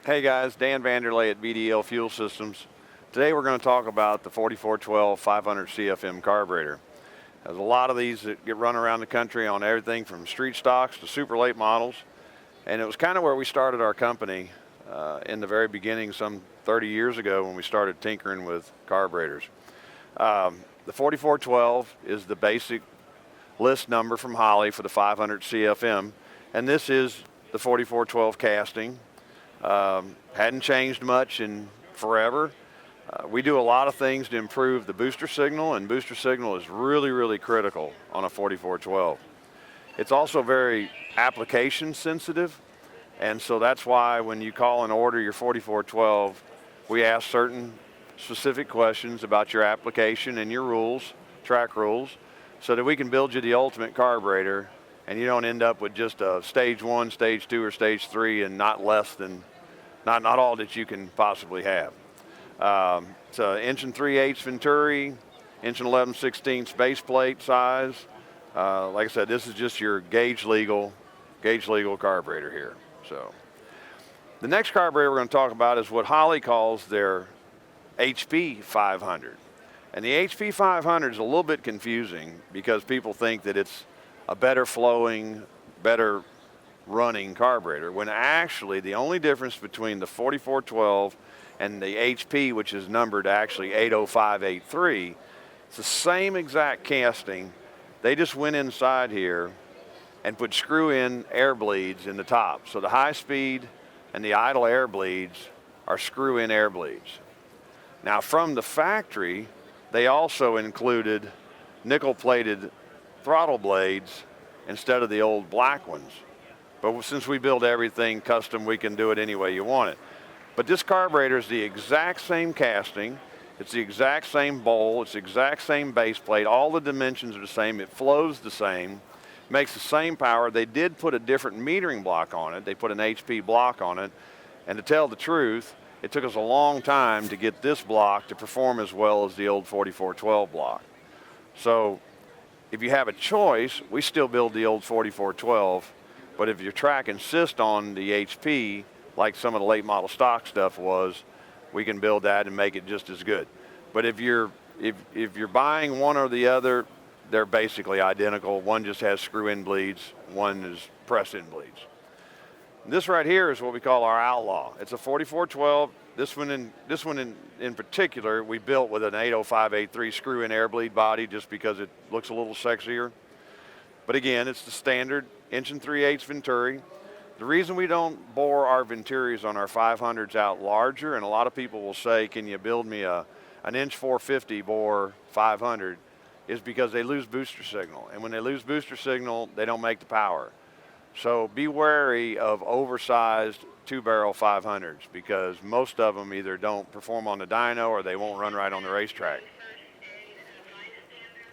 Hey guys, Dan Vanderlei at BDL Fuel Systems. Today we're going to talk about the 4412 500 CFM carburetor. There's a lot of these that get run around the country on everything from street stocks to super late models. And it was kind of where we started our company in the very beginning, some 30 years ago when we started tinkering with carburetors. The 4412 is the basic list number from Holley for the 500 CFM. And this is the 4412 casting. Hadn't changed much in forever. We do a lot of things to improve the booster signal, and booster signal is really, really critical on a 4412. It's also very application sensitive, and so that's why when you call and order your 4412, we ask certain specific questions about your application and your rules, track rules, so that we can build you the ultimate carburetor and you don't end up with just a stage 1, stage 2, or stage 3 and not less than, not all that you can possibly have. It's an inch and 3/8 Venturi, inch and 11/16 base plate size. Like I said, this is just your gauge legal carburetor here. So the next carburetor we're going to talk about is what Holley calls their HP 500. And the HP 500 is a little bit confusing because people think that it's a better flowing, better running carburetor, when actually the only difference between the 4412 and the HP, which is numbered actually 80583, it's the same exact casting. They just went inside here and put screw-in air bleeds in the top. So the high speed and the idle air bleeds are screw-in air bleeds. Now from the factory, they also included nickel-plated throttle blades instead of the old black ones. But since we build everything custom, we can do it any way you want it. But this carburetor is the exact same casting. It's the exact same bowl. It's the exact same base plate. All the dimensions are the same. It flows the same. Makes the same power. They did put a different metering block on it. They put an HP block on it. And to tell the truth, it took us a long time to get this block to perform as well as the old 4412 block. So if you have a choice, we still build the old 4412, but if your track insists on the HP, like some of the late model stock stuff was, we can build that and make it just as good. But if you're buying one or the other, they're basically identical. One just has screw-in bleeds, one is press-in bleeds. This right here is what we call our Outlaw. It's a 4412. This one in particular, we built with an 80583 screw-in air bleed body just because it looks a little sexier. But again, it's the standard inch and 3/8 Venturi. The reason we don't bore our Venturis on our 500s out larger, and a lot of people will say, can you build me an inch 450 bore 500, is because they lose booster signal. And when they lose booster signal, they don't make the power. So be wary of oversized 2-barrel 500s because most of them either don't perform on the dyno or they won't run right on the racetrack.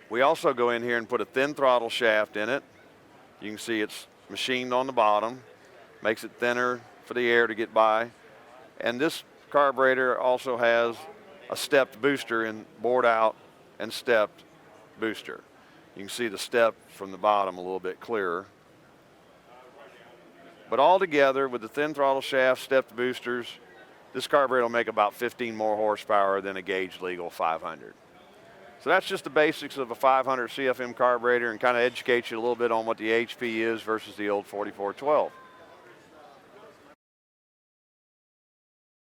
We also go in here and put a thin throttle shaft in it. You can see it's machined on the bottom, makes it thinner for the air to get by. And this carburetor also has a stepped booster and bored out and stepped booster. You can see the step from the bottom a little bit clearer. But all together, with the thin throttle shaft, stepped boosters, this carburetor will make about 15 more horsepower than a gauge legal 500. So that's just the basics of a 500 CFM carburetor and kind of educate you a little bit on what the HP is versus the old 4412.